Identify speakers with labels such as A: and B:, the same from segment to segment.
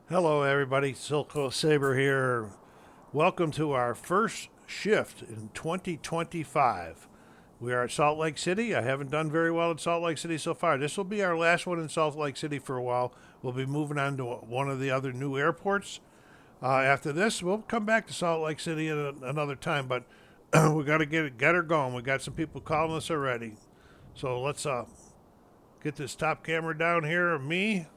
A: Hello, everybody. SoCalSabre here. Welcome to our first shift in 2025. We are at Salt Lake City. I haven't done very well at Salt Lake City so far. This will be our last one in Salt Lake City for a while. We'll be moving on to one of the other new airports. After this, we'll come back to Salt Lake City at another time, but we got to get her going. We got some people calling us already. So let's get this top camera down here of me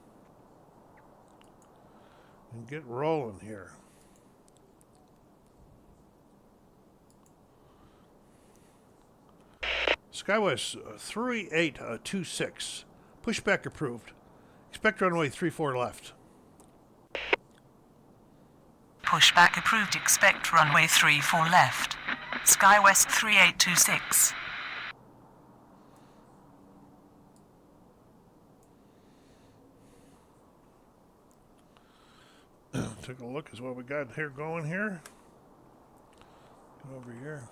A: and get rolling here. SkyWest 3826. Pushback approved. Expect runway 34 left.
B: Pushback approved. Expect runway 34 left. SkyWest 3826.
A: Take a look at what we got here going here. Go over here.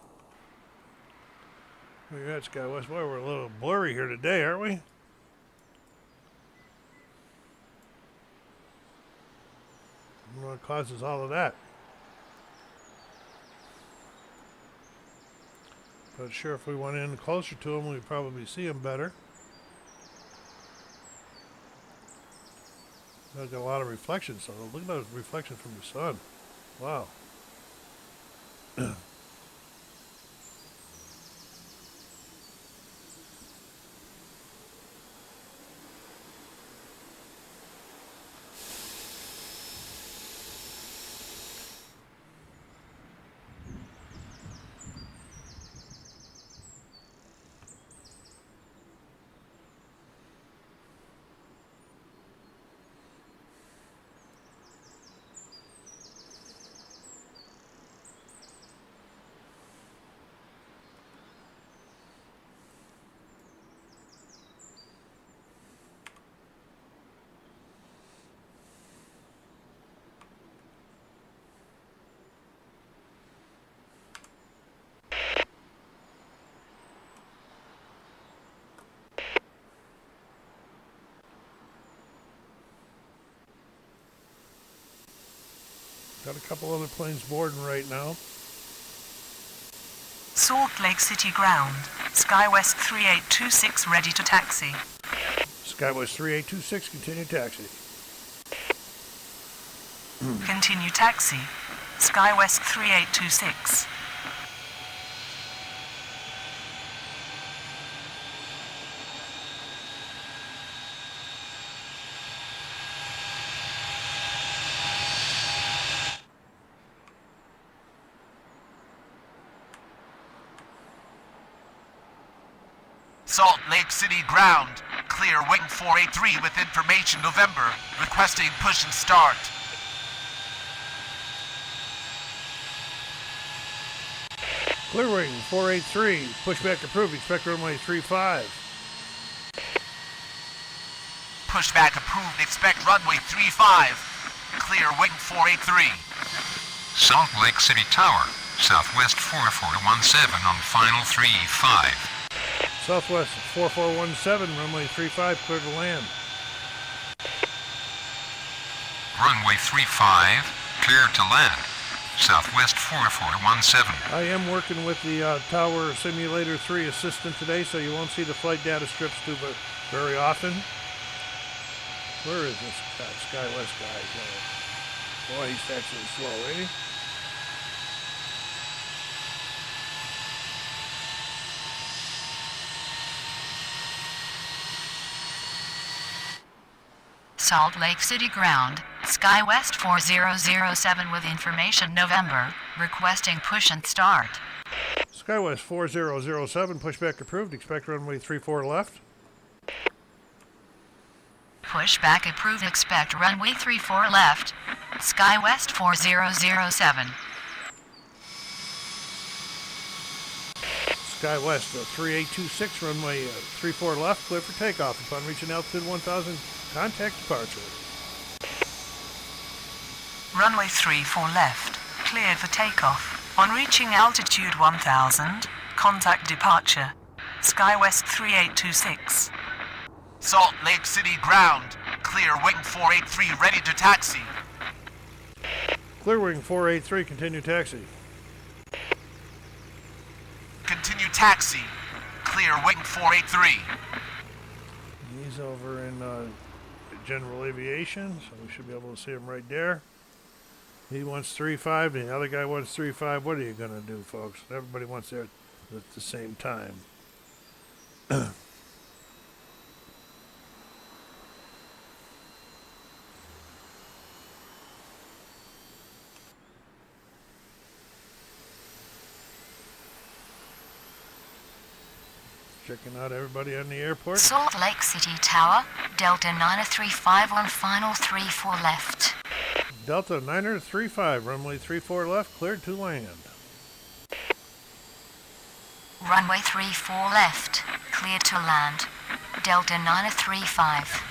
A: Where you at, SkyWest? Boy, we're a little blurry here today, aren't we? I don't know what causes all of that. But sure, if we went in closer to them, we'd probably see them better. I've got a lot of reflections, so look at those reflections from the sun. Wow. Got a couple other planes boarding right now.
B: Salt Lake City ground. SkyWest 3826 ready to taxi.
A: SkyWest 3826, continue taxi.
B: Continue taxi. SkyWest 3826.
C: Salt Lake City ground. Clear wing 483 with information November. Requesting push and start.
A: Clear wing 483, pushback approved, expect runway 35.
C: Pushback approved. Expect runway 35. Clear wing 483.
D: Salt Lake City Tower, Southwest 4417 on final 35.
A: Southwest 4417, runway 35, clear to land.
D: Runway 35, clear to land. Southwest 4417.
A: I am working with the Tower Simulator 3 assistant today, so you won't see the flight data strips too very often. Where is this SkyWest guy going? Boy, he's actually slow, ain't he?
B: Salt Lake City ground. SkyWest 4007 with information November. Requesting push and start.
A: SkyWest 4007, pushback approved, expect runway 34 left.
B: Pushback approved. Expect runway 34 left. SkyWest 4007.
A: SkyWest 3826, runway 34 left, clear for takeoff. Upon reaching altitude 1000, contact departure.
B: Runway 34 left. Cleared for takeoff. On reaching altitude 1000, contact departure. SkyWest 3826.
C: Salt Lake City ground. Clear wing 483 ready to taxi.
A: Clear wing 483, continue taxi.
C: Continue taxi. Clear wing 483.
A: He's over in general aviation, so we should be able to see him right there. He wants 3.5, the other guy wants 3.5. What are you going to do, folks? Everybody wants there at the same time. Checking out everybody on the airport.
B: Salt Lake City Tower, Delta 935 on final 34 left.
A: Delta 935, runway 34 left, cleared to land.
B: Runway 34 left, clear to land. Delta 935.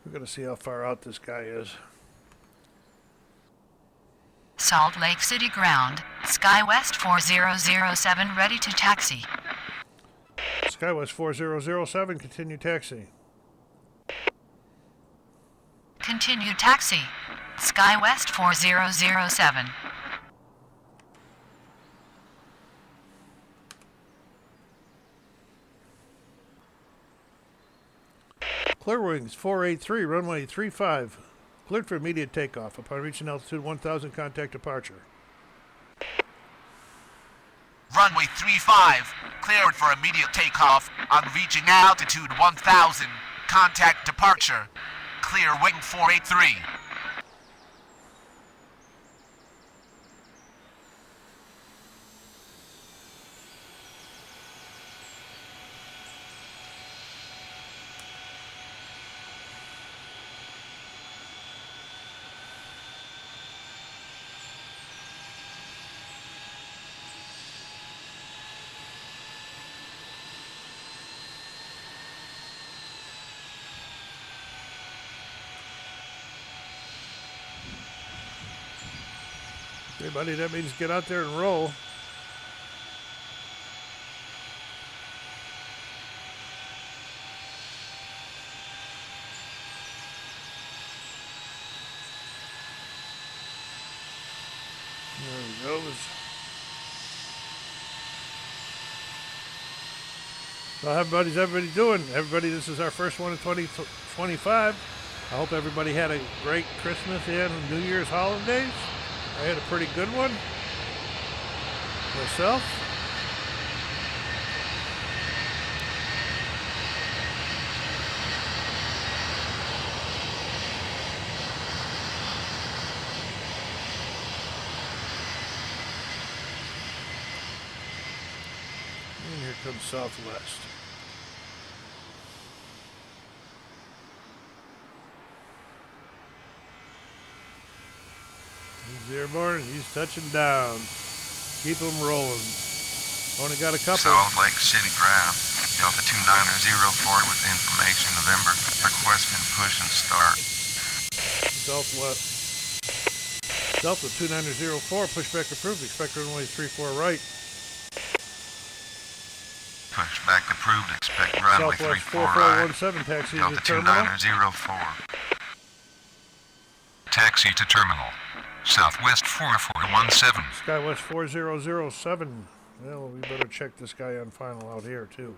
A: We're going to see how far out this guy is.
B: Salt Lake City ground, SkyWest 4007 ready to taxi.
A: SkyWest 4007, continue taxi.
B: Continue taxi. SkyWest 4007.
A: Clear wings 483, runway 35. Cleared for immediate takeoff. Upon reaching altitude 1000, contact departure.
C: Runway 35. Cleared for immediate takeoff. On reaching altitude 1000. Contact departure. Clear wing 483.
A: Everybody, that means get out there and roll. There he goes. So how everybody doing? Everybody, this is our first one in 2025. I hope everybody had a great Christmas and New Year's holidays. I had a pretty good one myself. And here comes Southwest. He's airborne, he's touching down. Keep him rolling. Only got a couple.
D: Salt Lake City ground, Delta 2904 with information November, requesting push and start.
A: Southwest. Delta 2904, pushback approved. Expect runway 34 right.
D: Pushback approved, expect runway
A: Southwest
D: 34 right.
A: 4417, taxi to
D: Delta
A: terminal.
D: 2904. Taxi to terminal. Southwest 4417.
A: SkyWest 4007. Well, we better check this guy on final out here, too.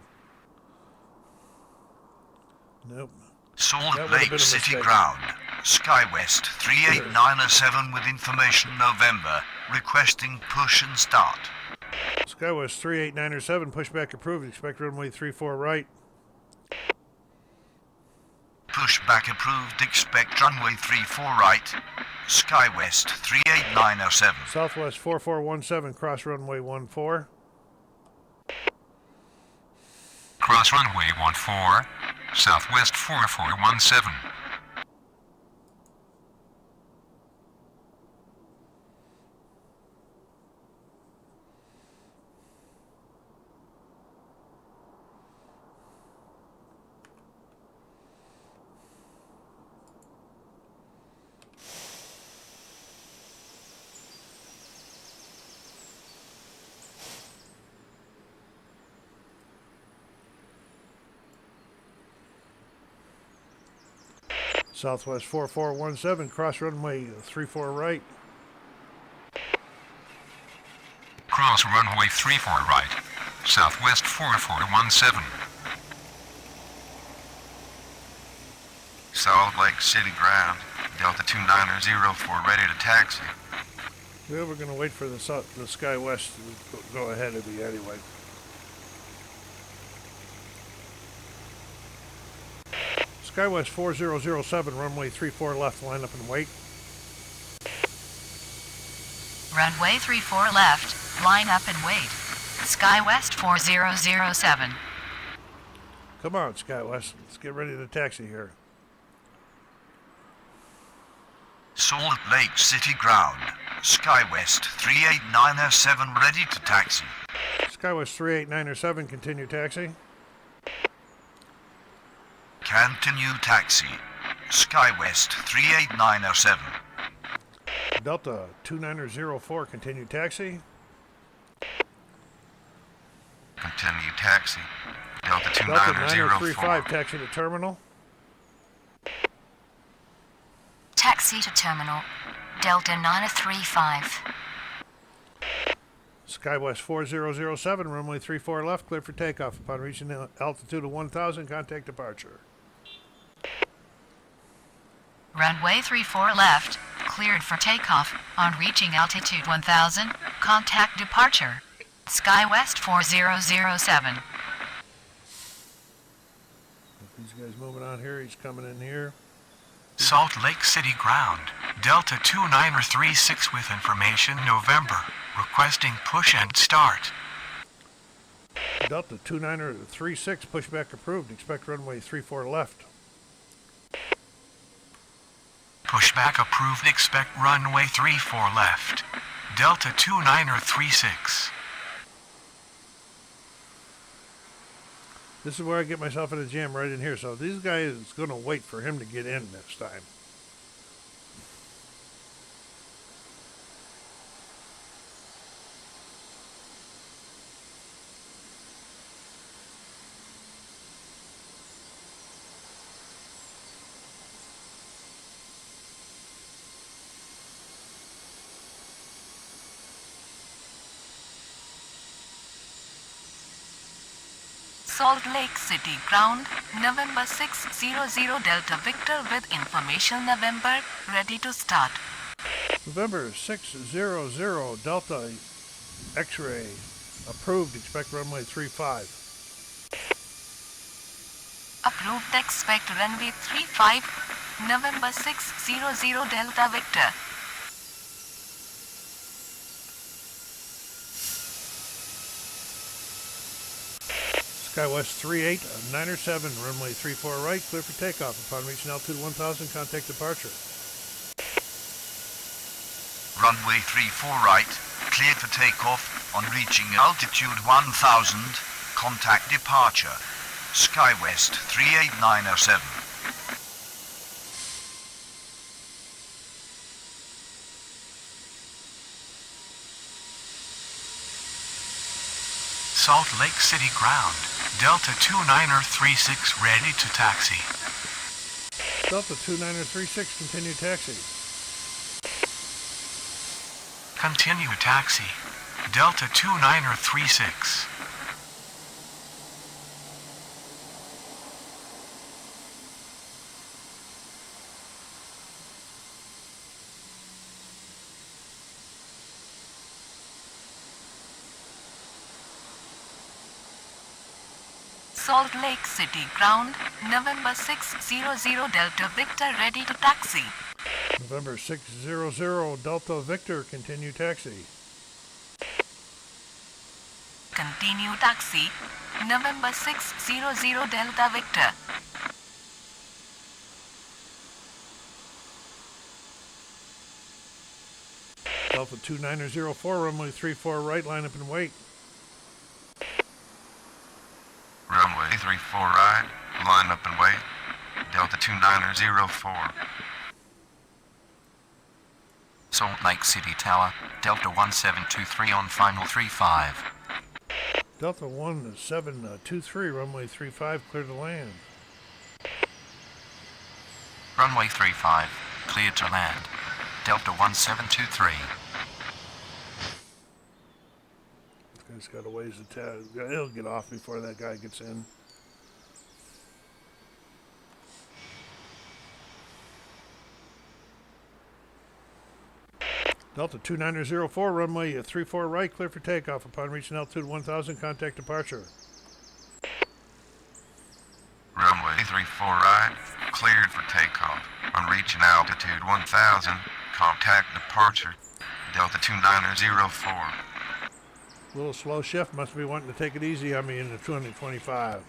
A: Nope.
E: Salt
A: That would've been
E: Lake
A: a
E: City
A: mistake.
E: ground, SkyWest 38907 with information November, requesting push and start.
A: SkyWest 38907, pushback approved. Expect runway 34 right.
E: Pushback approved, expect runway 34 right. SkyWest 38907.
A: Southwest 4417, cross runway 14.
D: Cross runway 14. Southwest 4417.
A: Southwest 4417, cross runway 34 right.
D: Cross runway 34 right. Southwest 4417. Salt Lake City ground. Delta 2904 ready to taxi.
A: Well, we're going to wait for the SkyWest to go ahead of me anyway. SkyWest 4007, runway 34 left, line up and wait.
B: Runway 34 left, line up and wait. SkyWest 4007.
A: Come on, SkyWest. Let's get ready to taxi here.
E: Salt Lake City ground. SkyWest 38907 ready to taxi.
A: SkyWest 38907, continue taxi.
E: Continue taxi. SkyWest 38907.
A: Delta 2904, continue taxi.
D: Continue taxi. Delta
A: Delta
D: 2904.
A: 9035, taxi to terminal.
B: Taxi to terminal. Delta 935.
A: SkyWest 4007, runway 34 left, clear for takeoff. Upon reaching altitude of 1000, contact departure.
B: Runway 34 left, cleared for takeoff. On reaching altitude 1000, contact departure. SkyWest 4007.
A: These guys moving on here, he's coming in here.
F: Salt Lake City ground. Delta 2936 with information November. Requesting push and start.
A: Delta 2936, pushback approved. Expect runway 34 left.
F: Pushback approved. Expect runway 34 left. Delta 2936.
A: This is where I get myself in a jam right in here. So these guys is going to wait for him to get in this time.
B: Salt Lake City ground, November 600 Delta Victor with information November, ready to start.
A: November 600 Delta X-ray approved. Expect runway 35.
B: Approved, expect runway 35, November 600 Delta Victor.
A: SkyWest 38907, runway 34 right, clear for takeoff. Upon reaching altitude 1000, contact departure.
E: Runway 34 right. Cleared for takeoff. On reaching altitude 1000, contact departure. SkyWest 38907.
F: Salt Lake City ground. Delta 2936 ready to taxi.
A: Delta 2936, continue taxi.
F: Continue taxi. Delta 2936.
B: Salt Lake City ground, November 600 Delta Victor ready to taxi.
A: November 600 Delta Victor, continue taxi.
B: Continue taxi, November 600 Delta Victor.
A: Delta 2904, runway 34 right, line up and wait.
D: Runway 34 right. Line up and wait. Delta 2904.
G: Salt Lake City Tower, Delta 1723 on final 35.
A: Delta 1723, runway 35, clear to land.
G: Runway 35, cleared to land. Delta 1723.
A: This guy's got a ways to tell. He'll get off before that guy gets in. Delta 2904, runway 34 right, clear for takeoff. Upon reaching altitude 1000, contact departure.
D: Runway 34 right, cleared for takeoff. On reaching altitude 1000, contact departure. Delta 2904.
A: Little slow shift, must be wanting to take it easy on me in the 2025.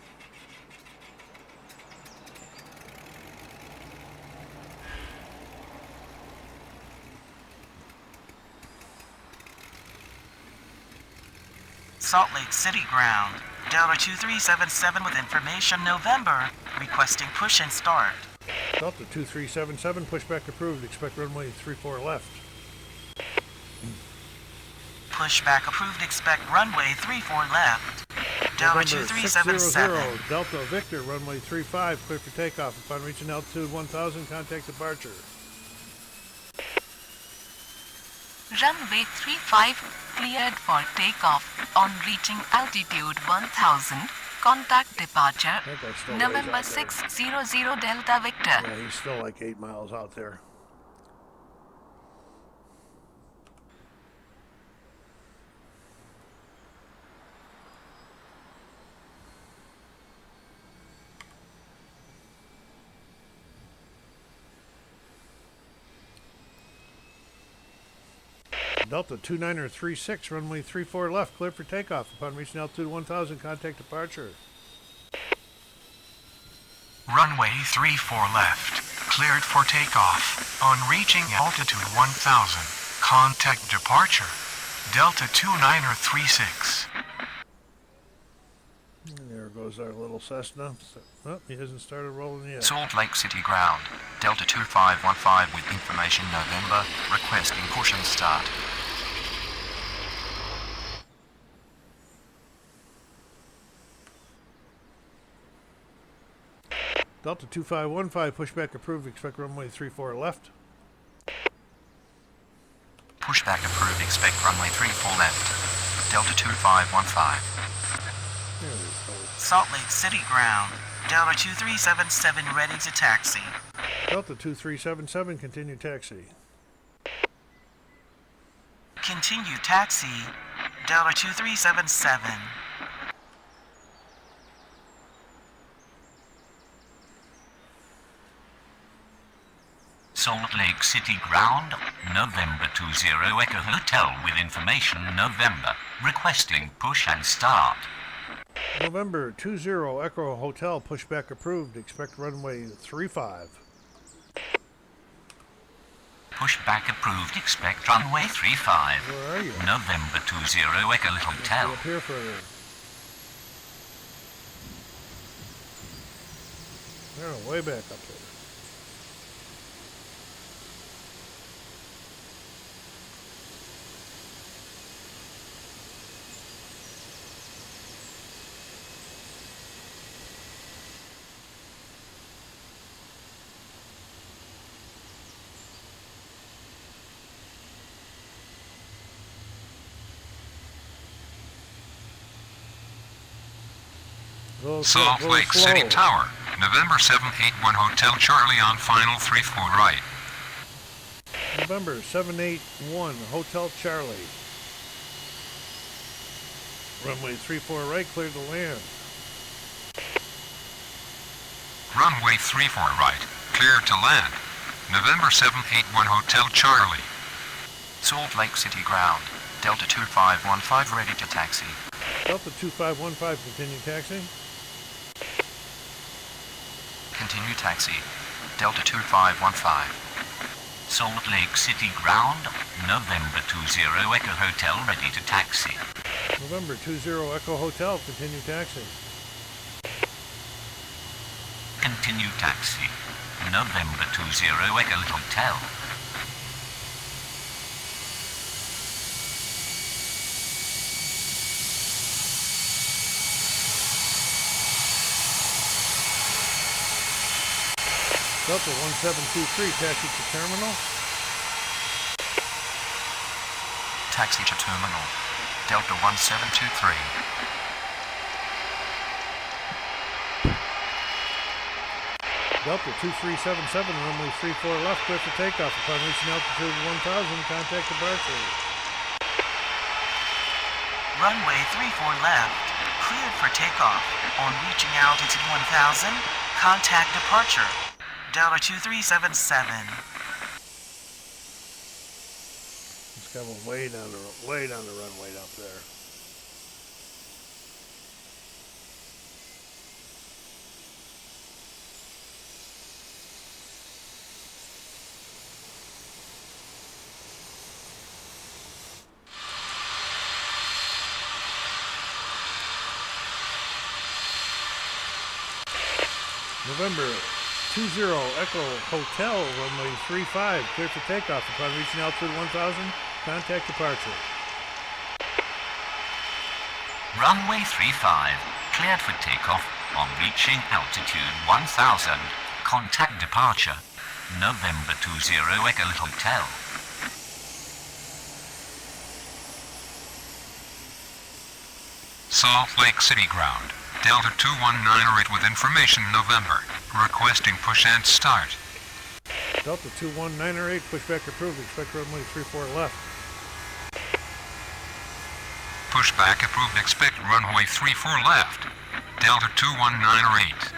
H: Salt Lake City ground. Delta 2377 with information November. Requesting push and start.
A: Delta 2377, pushback approved. Expect runway 34 left.
H: Pushback approved. Expect runway 34 left. Delta
A: November
H: 2377.
A: 600, Delta Victor, runway 35, clear for takeoff. Upon reaching altitude 1000, contact departure.
B: Runway 35, cleared for takeoff. On reaching altitude 1000, contact departure.
A: That guy's still ways
B: November
A: out there.
B: 600 Delta Victor.
A: Yeah, he's still like 8 miles out there. Delta 2936, runway 34 left, clear for takeoff. Upon reaching altitude 1000, contact departure.
F: Runway 34 left, cleared for takeoff. On reaching altitude 1000, contact departure. Delta 2936.
A: And there goes our little Cessna. Oh, he hasn't started rolling yet.
G: Salt Lake City ground. Delta 2515 with information November. Requesting push and start.
A: Delta 2515, pushback approved. Expect runway 34 left.
G: Pushback approved. Expect runway 34 left. Delta 2515.
A: There we go.
H: Salt Lake City ground. Delta 2377 ready to taxi.
A: Delta 2377, continue taxi.
H: Continue taxi. Delta 2377.
E: Salt Lake City ground, November 20 Echo Hotel with information November. Requesting push and start.
A: November 20 Echo Hotel, pushback approved. Expect runway 35.
E: Pushback approved. Expect runway 35.
A: Where are you?
E: November 20 Echo
A: Stay
E: Hotel.
A: up here further. They're way back up there.
D: Salt Lake City Tower, November 781 Hotel Charlie on final 34 right.
A: November 781 Hotel Charlie. Runway 34 right, clear to land.
D: Runway 34 right, clear to land. November 781 Hotel Charlie.
G: Salt Lake City ground. Delta 2515 ready to taxi.
A: Delta 2515, continue taxi.
G: Continue taxi. Delta 2515.
E: Salt Lake City ground, November 20 Echo Hotel ready to taxi.
A: November 20 Echo Hotel, continue taxi.
E: Continue taxi. November 20 Echo Hotel.
A: Delta 1723, taxi to terminal.
G: Taxi to terminal. Delta 1723.
A: Delta 2377, runway 34 left, clear for takeoff. Upon reaching altitude 1000, contact departure.
H: Runway 34 left, cleared for takeoff. On reaching altitude 1000, contact departure. Delta 2377.
A: It's coming way down the runway up there. November 20 Echo Hotel, runway 35, clear for takeoff. Upon reaching altitude 1000, contact departure.
E: Runway 35, cleared for takeoff. On reaching altitude 1000, contact departure. November 20 Echo Hotel.
F: Salt Lake City ground. Delta 2198 with information November. Requesting push and start.
A: Delta 21908, pushback approved. Expect runway 34 left.
F: Pushback approved. Expect runway 34 left. Delta 2198.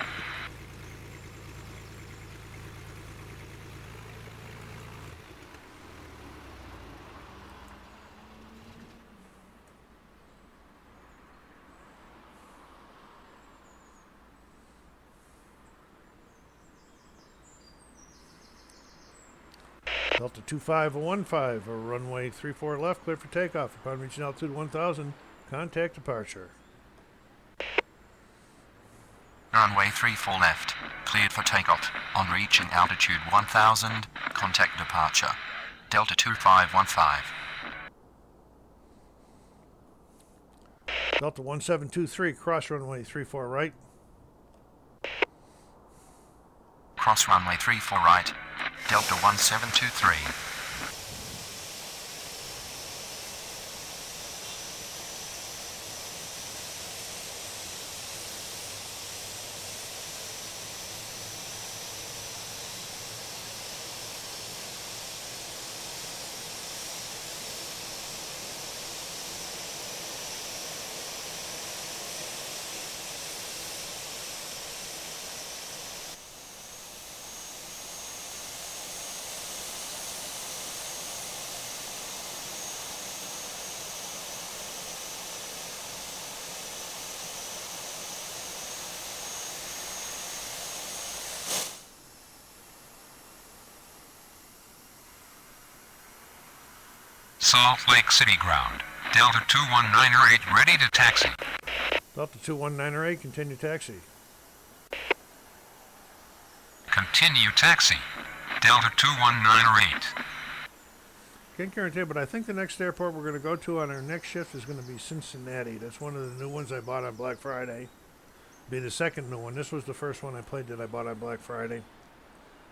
A: Delta 2515, runway 34 left, clear for takeoff. Upon reaching altitude 1000, contact departure.
G: Runway 34 left, cleared for takeoff. On reaching altitude 1000, contact departure. Delta 2515.
A: Delta 1723, cross runway 34 right.
G: Cross runway 34 right. Delta 1723.
F: Salt Lake City ground. Delta 2198 ready to taxi.
A: Delta 21908, continue taxi.
F: Continue taxi. Delta 2198.
A: Can't guarantee, but I think the next airport we're going to go to on our next shift is going to be Cincinnati. That's one of the new ones I bought on Black Friday. Be the second new one. This was the first one I played that I bought on Black Friday.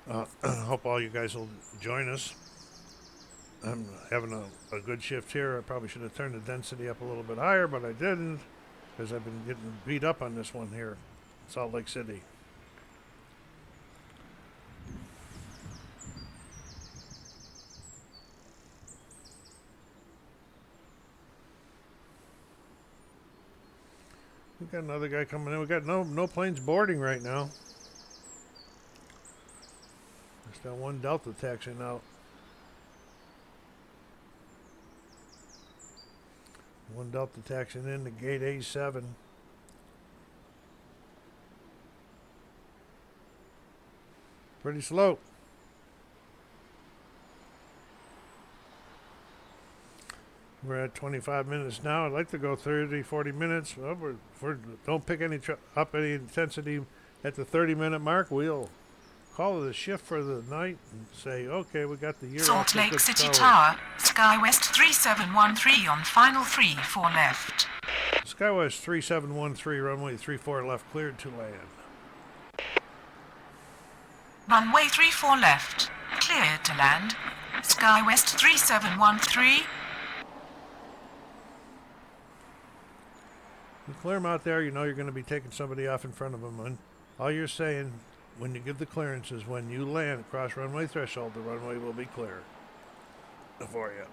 A: Hope all you guys will join us. I'm having a good shift here. I probably should have turned the density up a little bit higher, but I didn't because I've been getting beat up on this one here, Salt Lake City. We got another guy coming in. We got no planes boarding right now. There's that one Delta taxiing out. One Delta taxiing in to gate A7. Pretty slow. We're at 25 minutes now. I'd like to go 30, 40 minutes. Well, don't pick up any intensity at the 30-minute mark. We'll call it a shift for the night and say, okay, we got the year off
I: Salt
A: to a
I: Lake
A: good
I: City
A: start.
I: Tower, SkyWest 3713 on final 34 left.
A: SkyWest 3713, runway 34 left, cleared to land.
I: Runway 34 left. Clear to land. SkyWest 3713.
A: You clear them out there, you know you're going to be taking somebody off in front of them. And all you're saying when you give the clearance is when you land across runway threshold, the runway will be clear for you.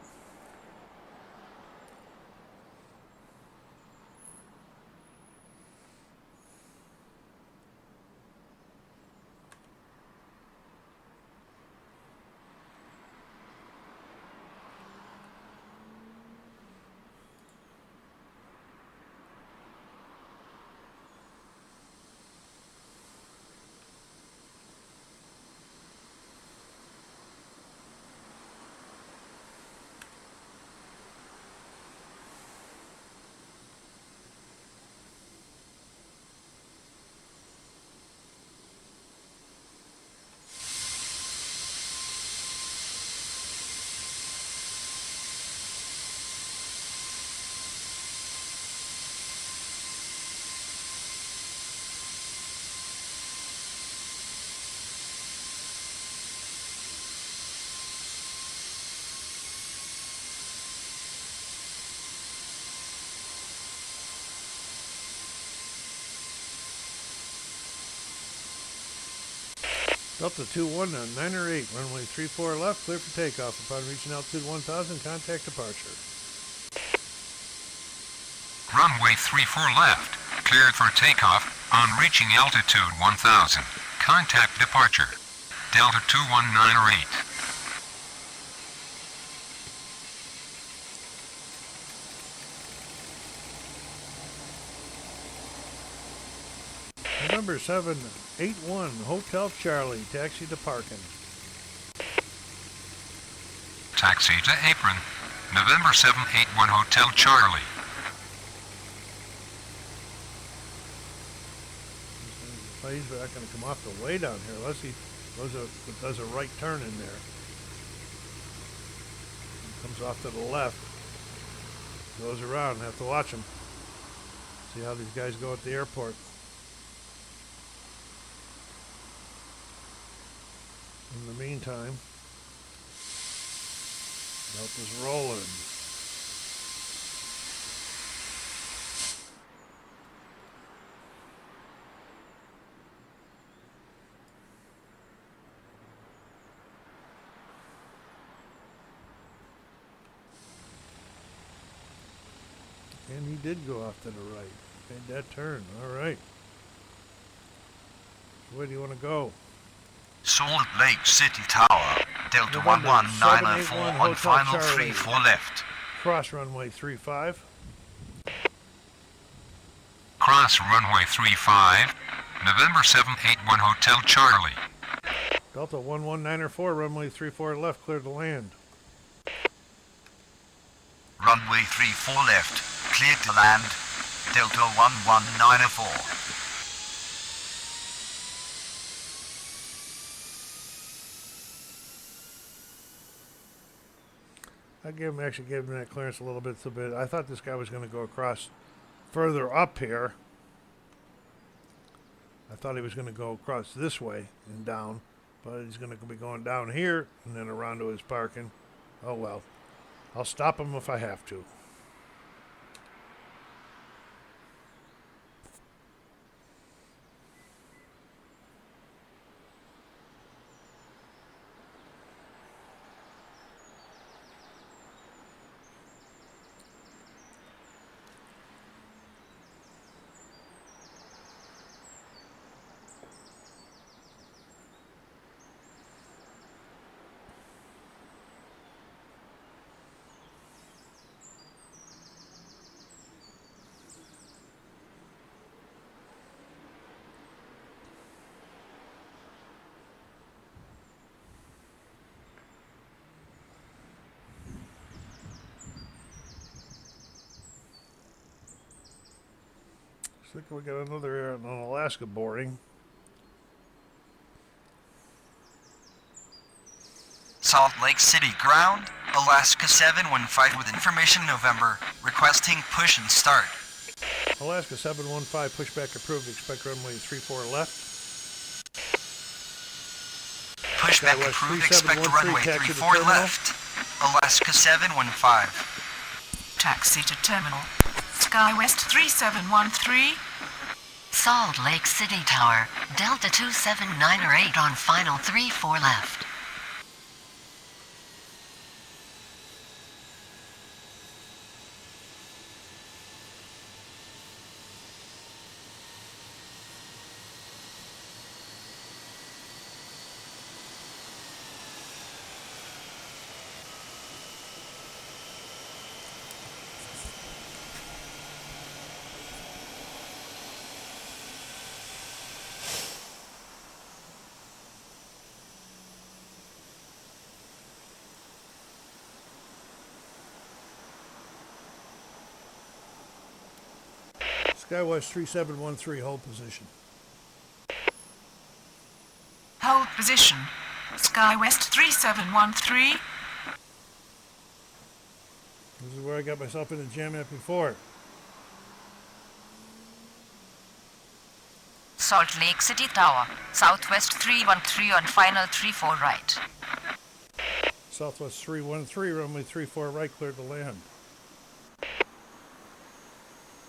A: Delta 21908, runway 34 left, clear for takeoff. Upon reaching altitude 1000, contact departure.
J: Runway 34 left, cleared for takeoff. On reaching altitude 1000, contact departure. Delta 21908.
A: November 781, Hotel Charlie, taxi to parking.
J: Taxi to apron. November 781 Hotel Charlie.
A: He's not going to come off the way down here unless he does a right turn in there. Comes off to the left. Goes around. Have to watch him. See how these guys go at the airport. In the meantime, Delta's rolling. And he did go off to the right. Made that turn. All right. Where do you want to go?
K: Salt Lake City Tower, Delta
A: November
K: 11904 on
A: Hotel
K: final
A: Charlie.
K: 34 left.
A: Cross runway 35.
J: Cross runway 35. November 781 Hotel Charlie.
A: Delta 11904, runway 34 left, clear to land.
K: Runway 34 left, cleared to land. Delta 11904.
A: I actually gave him that clearance a little bit. I thought this guy was going to go across further up here. I thought he was going to go across this way and down, but he's going to be going down here and then around to his parking. Oh well, I'll stop him if I have to. Looks like we got another an Alaska boarding.
H: Salt Lake City ground, Alaska 715 with information November, requesting push and start.
A: Alaska 715, pushback approved. Expect runway 34 left.
H: Pushback
A: Skywest
H: approved. Expect
A: 3713,
H: runway
A: taxi to
H: 34
A: terminal.
H: left. Alaska 715.
I: Taxi to terminal. SkyWest 3713.
B: Salt Lake City Tower, Delta 279 or 8 on final 34 left.
A: Skywest 3713, hold position.
I: Hold position. SkyWest 3713.
A: This is where I got myself in a jam at before.
B: Salt Lake City Tower, Southwest 313 on final 34 right.
A: Southwest 313, runway 34 right, cleared to land.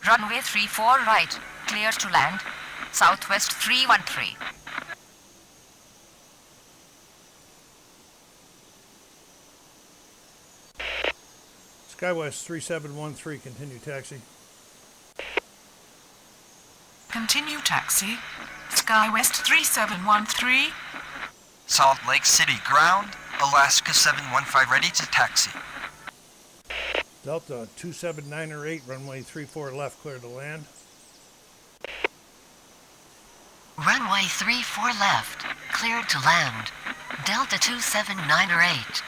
B: Runway 34 right, clear to land. Southwest 313.
A: Skywest 3713, continue taxi.
I: Continue taxi. SkyWest 3713.
H: Salt Lake City ground. Alaska 715 ready to taxi.
A: Delta 279 or 8, runway 34 left, clear to land.
B: Runway 34 left, cleared to land. Delta 279 or 8.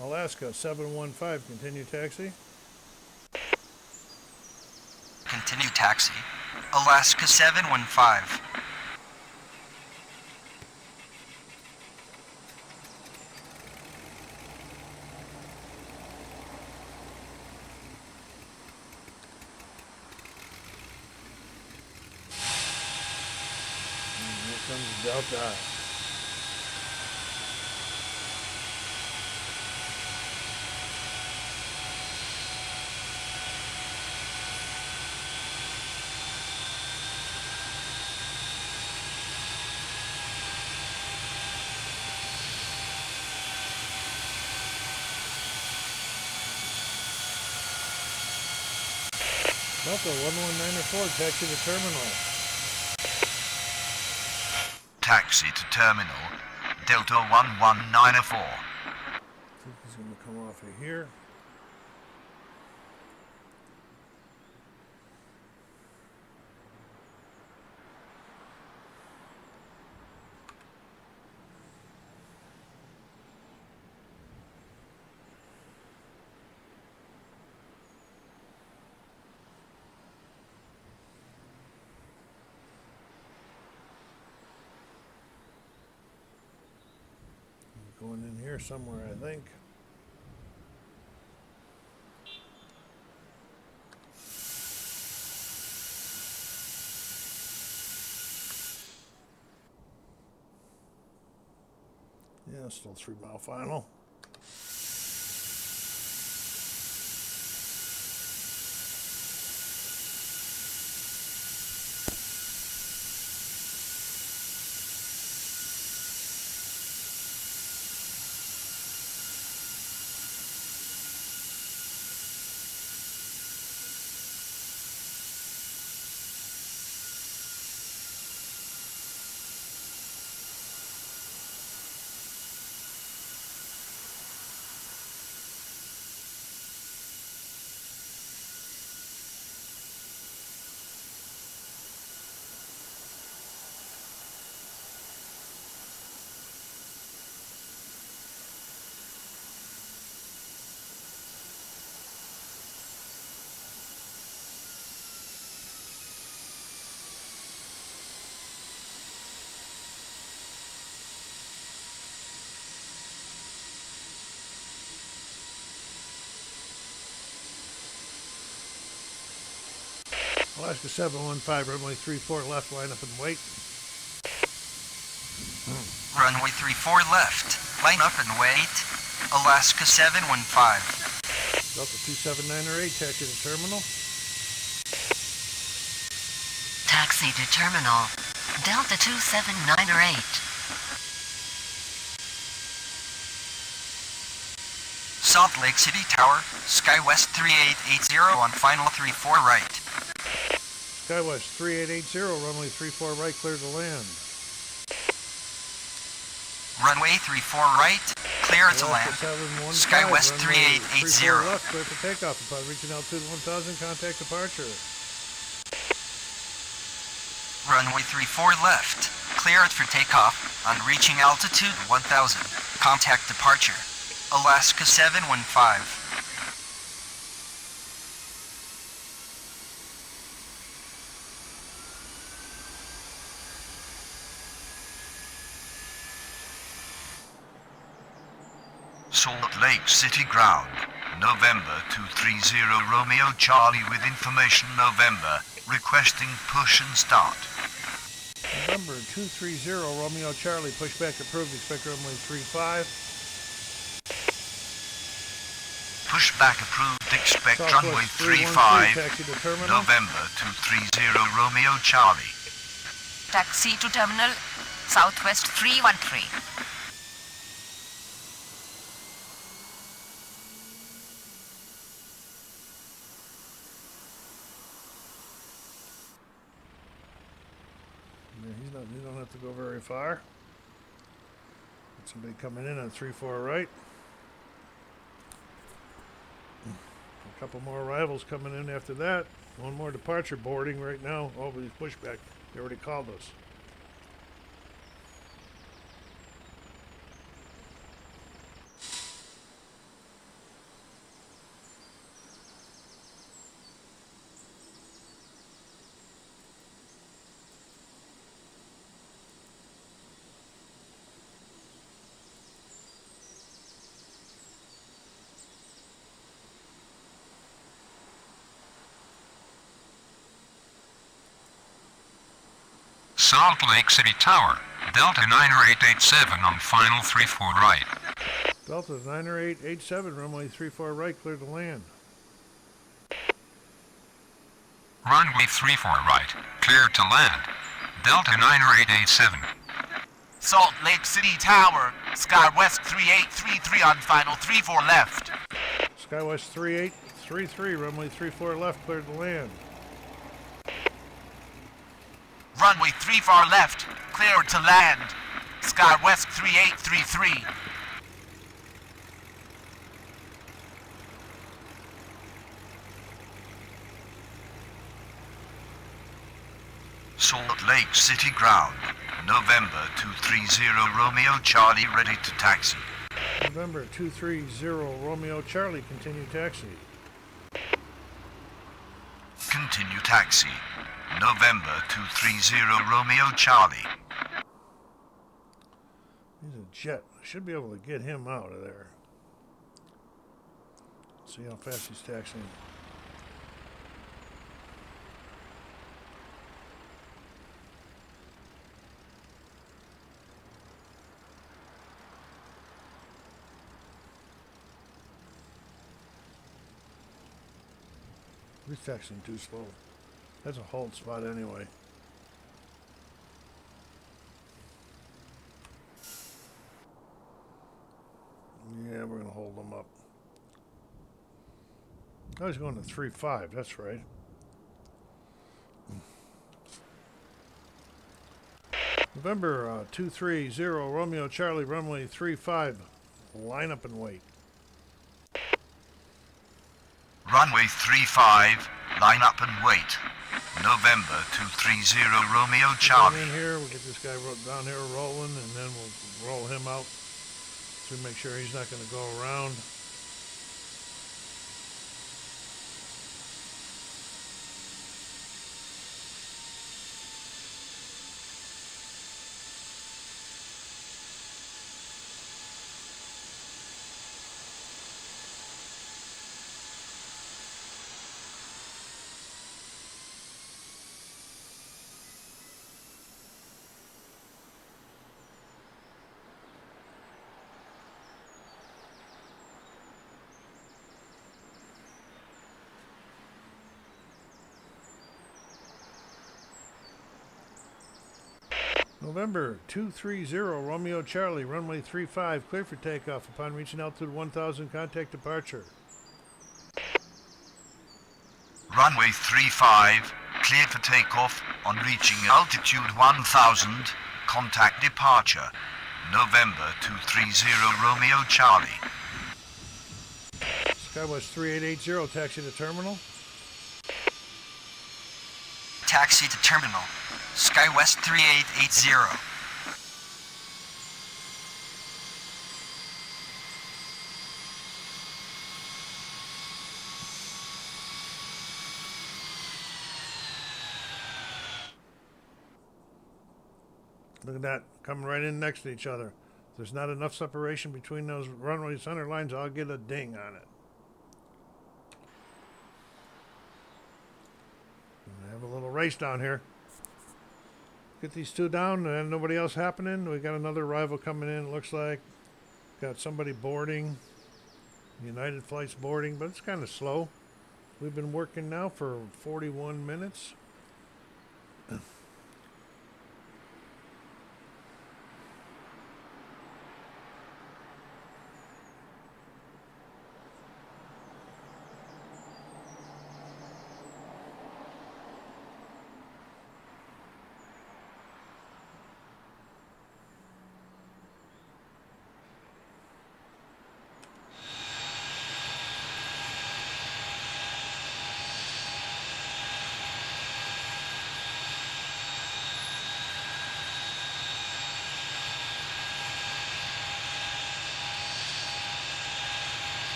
A: Alaska 715, continue taxi.
H: Continue taxi. Alaska 715.
A: And here comes Delta. Delta 1194, taxi to terminal.
K: Taxi to terminal. Delta 1194.
A: See if he's going to come off of here. Going in here somewhere, I think. Yeah, still 3-mile final. Alaska 715, runway 34 left, line up and wait.
H: Runway 34 left, line up and wait. Alaska 715.
A: Delta 27908, taxi to terminal.
B: Taxi to terminal. Delta 27908.
H: Salt Lake City Tower, SkyWest 3880 on final 34 right.
A: SkyWest 3880, runway 34 right, clear to land.
H: Runway 34 right, clear to land. SkyWest 3880.
A: Left, clear for takeoff. Upon reaching altitude 1000, contact departure.
H: Runway 34 left, cleared for takeoff on reaching altitude 1000. Contact departure. Alaska 715.
K: Salt Lake City ground. November 230 Romeo Charlie with information November. Requesting push and start.
A: November 230 Romeo Charlie, pushback approved, expect runway 35.
K: Pushback approved, expect
A: Southwest
K: runway
A: 313,
K: 35.
A: taxi to terminal.
K: November 230 Romeo Charlie.
I: Taxi to terminal, Southwest 313.
A: Yeah, he don't have to go very far. Got somebody coming in on 34 right. A couple more arrivals coming in after that. One more departure boarding right now. Oh, but he's pushback. They already called us.
J: Salt Lake City Tower, Delta 90887 on final 34 right.
A: Delta 90887, runway 34 right, clear to land.
J: Runway 34 right, clear to land. Delta 90887.
C: Salt Lake City Tower, SkyWest 3833 on final 34 left.
A: SkyWest 3833, runway 34 left, clear to land.
C: Runway 34 left, cleared to land. SkyWest 3833.
K: Salt Lake City ground. November 230 Romeo Charlie ready to taxi.
A: November 230 Romeo Charlie, continue taxi.
K: Continue taxi. November 230 Romeo Charlie.
A: He's a jet. I should be able to get him out of there. See how fast he's taxiing. He's taxiing too slow. That's a hold spot anyway. Yeah, we're gonna hold him up. Oh, he's going to 3-5, that's right. November 230 Romeo Charlie, runway 35. Line up and wait.
K: Runway 35, line up and wait. November 230 Romeo Charlie.
A: In here, we'll get this guy down here rolling, and then we'll roll him out to make sure he's not going to go around. November 230, Romeo Charlie, runway 35, clear for takeoff. Upon reaching altitude 1000, contact departure.
K: Runway 35, cleared for takeoff. On reaching altitude 1000, contact departure. November 230, Romeo Charlie.
A: SkyWest 3880, taxi to terminal.
H: Taxi to terminal. SkyWest 3880.
A: Look at that, coming right in next to each other. If there's not enough separation between those runway center lines, I'll get a ding on it. I have a little race down here. Get these two down and nobody else happening. We got another arrival coming in, it looks like. Got somebody boarding. United flights boarding, but it's kind of slow. We've been working now for 41 minutes.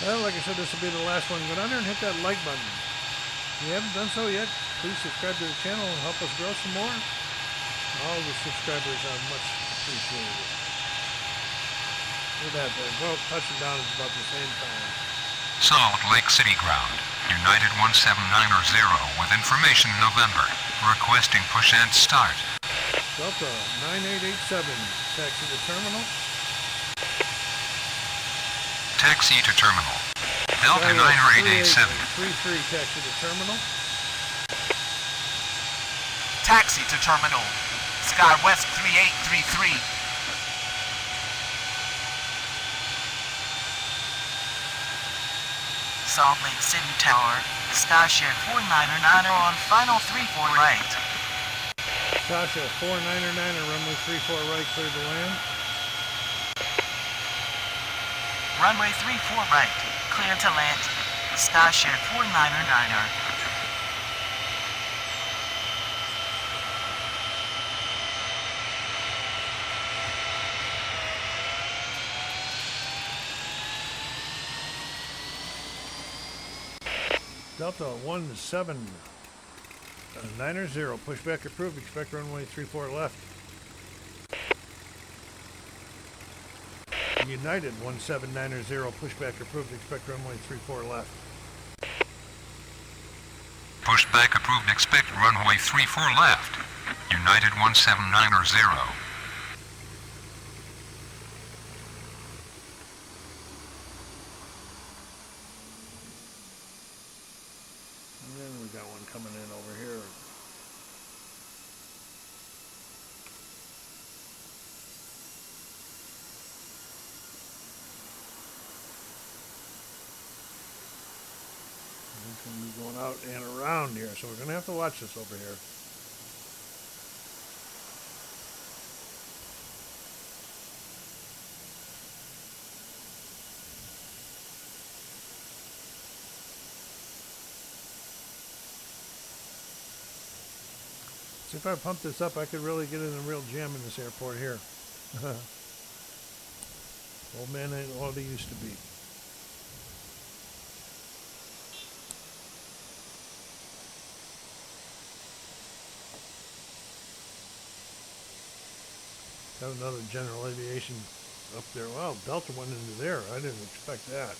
A: Well, like I said, this will be the last one. Go down there and hit that like button. If you haven't done so yet, please subscribe to the channel and help us grow some more. All the subscribers are much appreciated. Look at that there. Both touching down at about the same time.
J: Salt Lake City ground. United 1790 with information November. Requesting push and start.
A: Delta 9887, taxi to terminal.
J: Taxi to terminal. Delta 9887.
A: 33, taxi to terminal.
C: Taxi to terminal. SkyWest 3833.
H: Salt Lake City Tower. Skyshare 499 on final 34 right.
A: Sasha 499 runway 34 right, clear to land.
H: Runway 34 right. Clear to land. Skyshare 499er.
A: Delta 1790, pushback approved, expect runway 34 left. United 1790, pushback approved, expect runway 34 left.
J: Pushback approved, expect runway 34 left. United 1790.
A: And then we got one coming in over here. He's going to be going out and around here, so we're going to have to watch this over here. See, if I pump this up, I could really get in a real jam in this airport here. Old man ain't all he used to be. Got another general aviation up there. Wow, Delta went into there. I didn't expect that.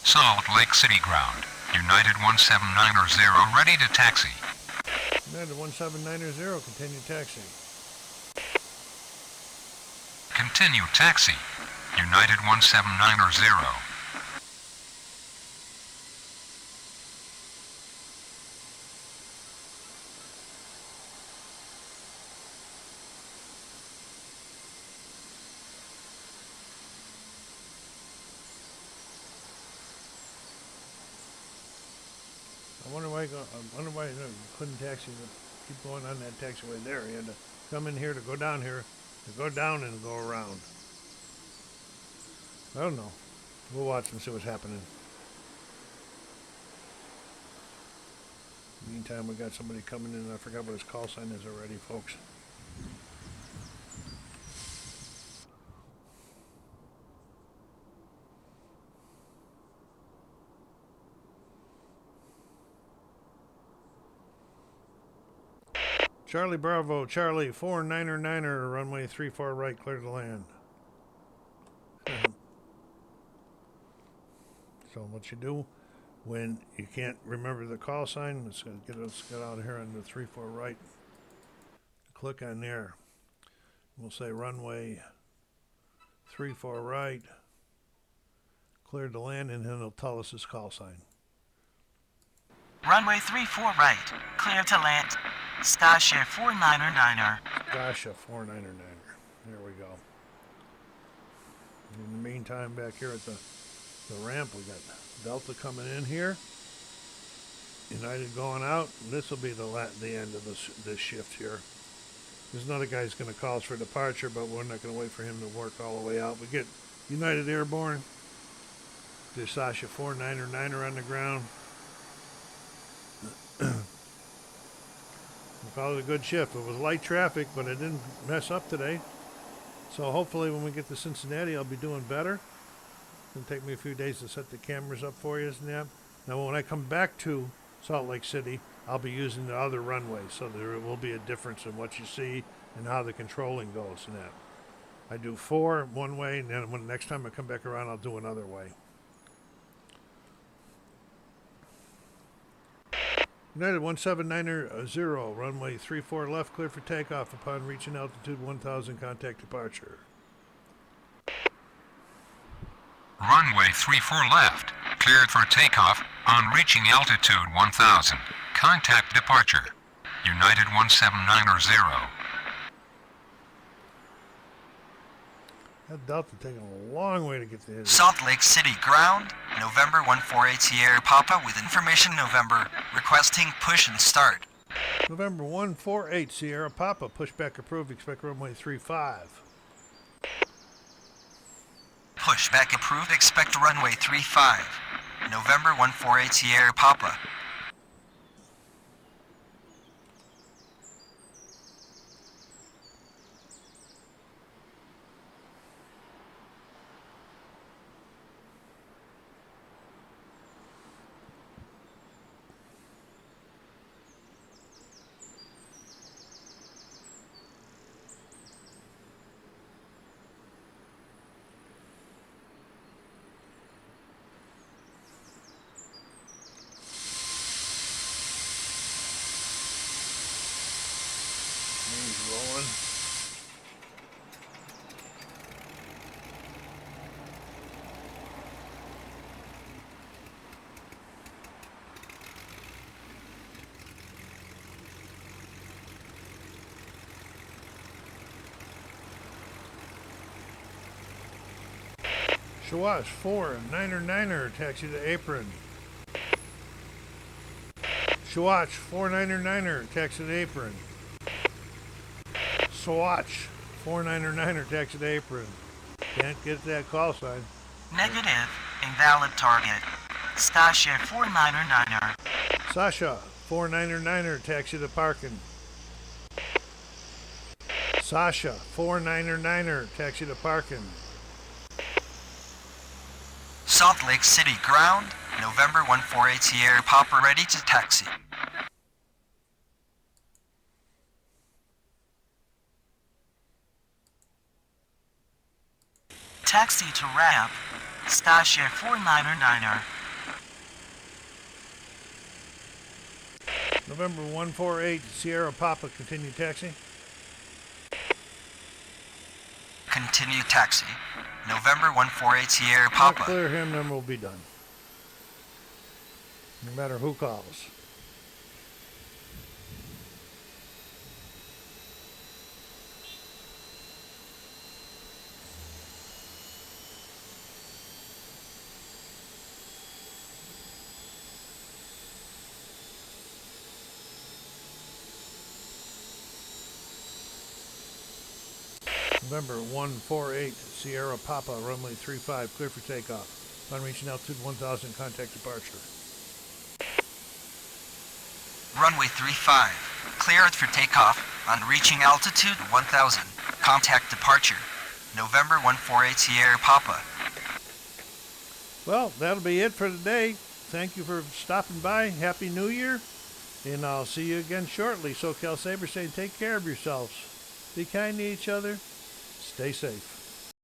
J: Salt Lake City ground. United 1790 ready to taxi.
A: United 1790, continue taxi.
J: Continue taxi. United 1790.
A: I wonder why I couldn't taxi. Keep going on that taxiway there. He had to come in here to go down here, to go down and go around. I don't know. We'll watch and see what's happening. Meantime, we got somebody coming in. I forgot what his call sign is already, folks. Charlie Bravo, Charlie 499er, runway 34 right, clear to land. So what you do when you can't remember the call sign, let's get out of here on the 34 right. Click on there. We'll say runway 34 right, clear to land, and then it'll tell us his call sign.
H: Runway 34 right, clear to land. Skyshare 499er.
A: Skyshare 499er. There we go. In the meantime, back here at the ramp, we got Delta coming in here. United going out. This will be the end of this shift here. There's another guy's going to call us for departure, but we're not going to wait for him to work all the way out. We get United Airborne. There's Sasha 499er on the ground. We called it a good shift. It was light traffic, but it didn't mess up today. So hopefully when we get to Cincinnati, I'll be doing better. It's going to take me a few days to set the cameras up for you, Snap. Now when I come back to Salt Lake City, I'll be using the other runway, so there will be a difference in what you see and how the controlling goes, Snap. I do 4 one way, and then next time I come back around, I'll do another way. United 1790, runway 34 left, clear for takeoff. Upon reaching altitude 1000, contact departure.
J: Runway 34 left, cleared for takeoff. On reaching altitude 1000, contact departure. United 1790.
A: That Delta taking a long way to get to his.
H: Salt Lake City ground, November 148 Sierra Papa with information November, requesting push and start.
A: November 148 Sierra Papa, pushback approved, expect runway 35.
H: Pushback approved, expect runway 35. November 148 Sierra Papa.
A: He's rolling. Shawash 499er, taxi to apron. Shawash 499er, taxi to apron. Swatch 499er, taxi to apron. Can't get that call sign.
H: Negative, invalid target. Skyshare 499er.
A: Sasha 499er, taxi to parking. Sasha 499er, taxi to parking.
H: Salt Lake City ground, November 148 Sierra Papa ready to taxi. Taxi to ramp, Skyshare 499er,
A: November 148 Sierra Papa, continue taxi.
H: Continue taxi. November 148 Sierra
A: I'll
H: Papa.
A: clear him, then we'll be done. No matter who calls. November 148 Sierra Papa, runway 35, clear for takeoff. On reaching altitude 1000, contact departure.
H: Runway 35. Cleared for takeoff on reaching altitude 1000. Contact departure. November 148 Sierra Papa.
A: Well, that'll be it for today. Thank you for stopping by. Happy New Year. And I'll see you again shortly. SoCalSabre saying take care of yourselves. Be kind to each other. Stay safe.